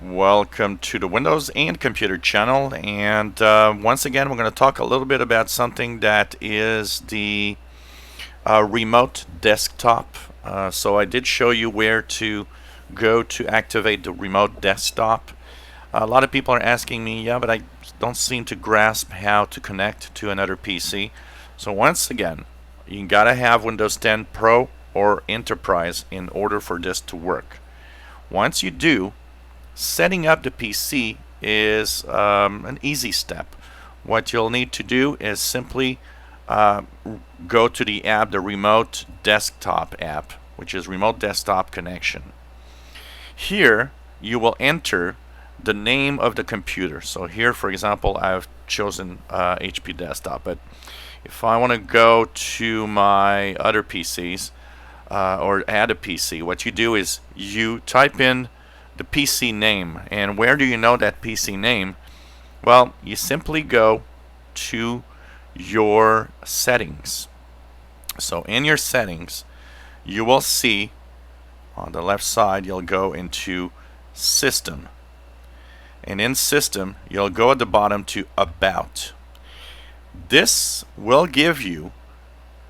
Welcome to the Windows and Computer channel, and once again we're going to talk a little bit about something that is the remote desktop. So I did show you where to go to activate the remote desktop. A lot of people are asking me, yeah, but I don't seem to grasp how to connect to another PC. So once again, you gotta have Windows 10 Pro or Enterprise in order for this to work. Once you do, setting up the PC is an easy step. What you'll need to do is simply uh, go to the app, the Remote Desktop app, which is Remote Desktop Connection. Here, you will enter the name of the computer. So here, for example, I've chosen HP Desktop, but if I want to go to my other PCs or add a PC, what you do is you type in the PC name. And where do you know that PC name? Well, you simply go to your settings. So in your settings, you will see on the left side, you'll go into System. And in System, you'll go at the bottom to About. This will give you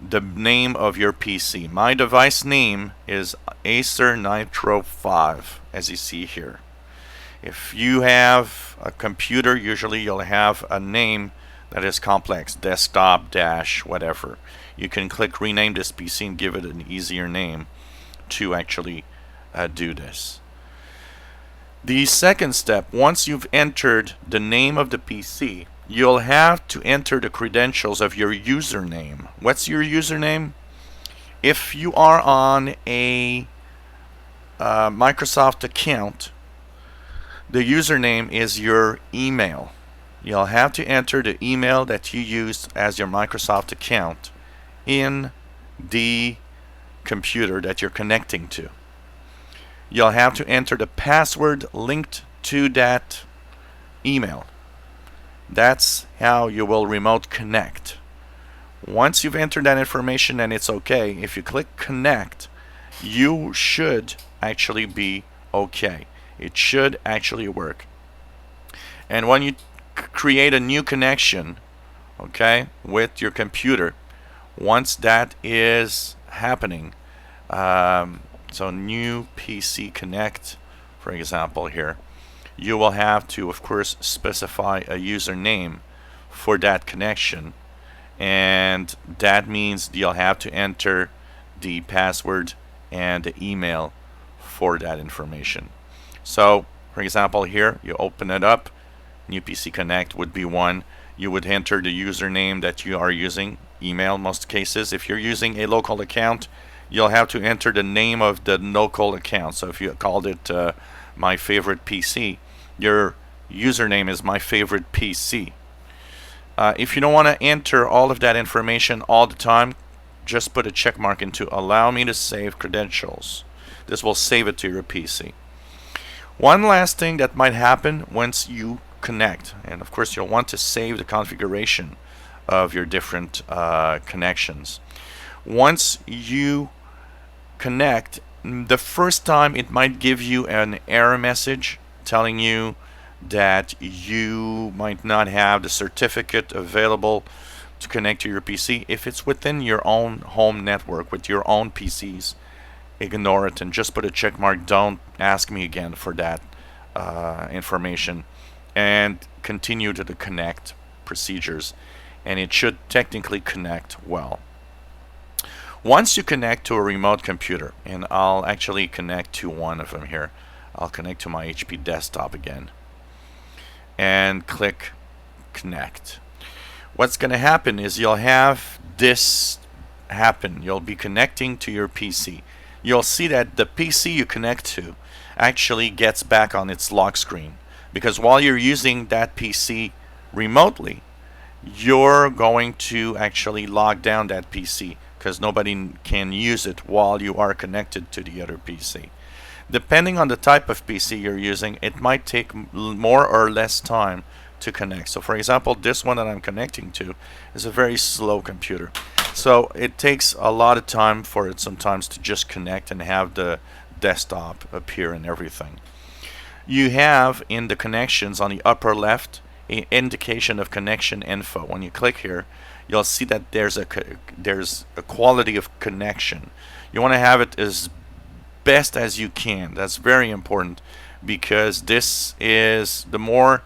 the name of your PC. My device name is Acer Nitro 5, as you see here. If you have a computer, usually you'll have a name that is complex, desktop dash whatever. You can click rename this PC and give it an easier name to actually do this. The second step, once you've entered the name of the PC, you'll have to enter the credentials of your username. What's your username? If you are on a Microsoft account, the username is your email. You'll have to enter the email that you used as your Microsoft account in the computer that you're connecting to. You'll have to enter the password linked to that email. That's how you will remote connect. Once you've entered that information and it's okay, if you click connect, you should actually be okay. It should actually work. And when you create a new connection, okay, with your computer, once that is happening, so new PC connect, for example here, you will have to, of course, specify a username for that connection, and that means you'll have to enter the password and the email for that information. So, for example, here you open it up, new PC Connect would be one. You would enter the username that you are using, email most cases. If you're using a local account, you'll have to enter the name of the local account. So if you called it My Favorite PC, your username is My Favorite PC. If you don't want to enter all of that information all the time, just put a check mark into Allow me to save credentials. This will save it to your PC. One last thing that might happen once you connect, and of course you'll want to save the configuration of your different connections. Once you connect, the first time it might give you an error message telling you that you might not have the certificate available to connect to your PC. If it's within your own home network with your own PCs, ignore it and just put a check mark. Don't ask me again for that information, and continue to the connect procedures, and it should technically connect well. Once you connect to a remote computer, and I'll actually connect to one of them here, I'll connect to my HP desktop again and click connect. What's going to happen is you'll have this happen. You'll be connecting to your PC. You'll see that the PC you connect to actually gets back on its lock screen, because while you're using that PC remotely, you're going to actually log down that PC because nobody can use it while you are connected to the other PC. Depending on the type of PC you're using, it might take more or less time to connect. So for example, this one that I'm connecting to is a very slow computer. So it takes a lot of time for it sometimes to just connect and have the desktop appear and everything. You have in the connections on the upper left an indication of connection info. When you click here, you'll see that there's a quality of connection. You want to have it as best as you can. That's very important, because this is the more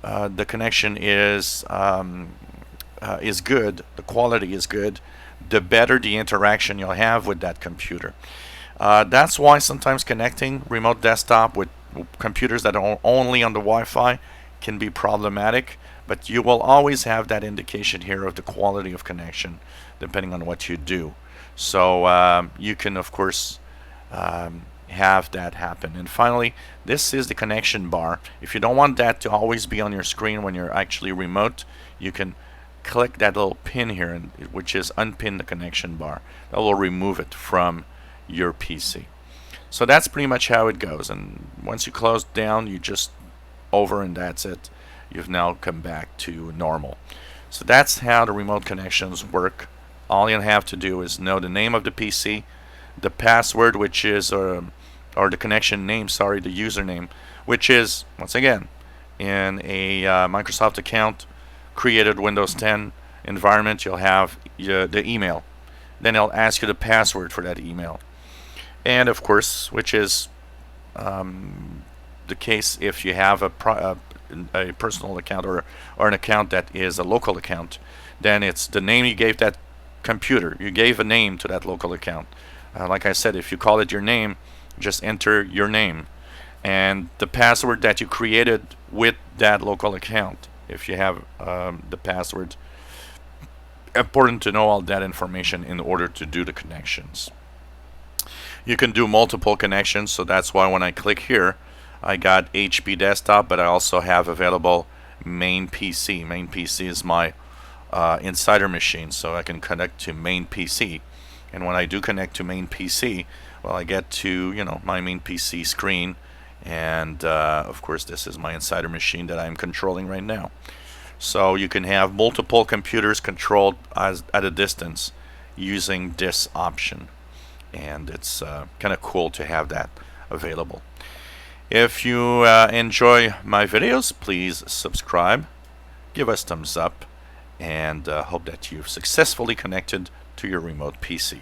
the connection is good, the quality is good, the better the interaction you'll have with that computer. That's why sometimes connecting remote desktop with computers that are only on the Wi-Fi can be problematic, but you will always have that indication here of the quality of connection depending on what you do. So you can of course have that happen. And finally, this is the connection bar. If you don't want that to always be on your screen when you're actually remote, you can click that little pin here, which is unpin the connection bar. That will remove it from your PC. So that's pretty much how it goes. And once you close down, you just over and that's it. You've now come back to normal. So that's how the remote connections work. All you have to do is know the name of the PC, the password, which is or the connection name, sorry, the username, which is, once again, in a Microsoft account created Windows 10 environment, you'll have the email. Then it'll ask you the password for that email. And of course, which is the case if you have a personal account or an account that is a local account, then it's the name you gave that computer. You gave a name to that local account. Like I said, if you call it your name, just enter your name and the password that you created with that local account. If you have the password, important to know all that information in order to do the connections. You can do multiple connections, so that's why when I click here, I got HP desktop, but I also have available main PC. Main PC is my insider machine, so I can connect to main PC. And when I do connect to main PC, well, I get to, you know, my main PC screen, and of course this is my insider machine that I'm controlling right now. So you can have multiple computers controlled at a distance using this option, and it's kind of cool to have that available. If you enjoy my videos, please subscribe, give us thumbs up, and hope that you've successfully connected to your remote PC.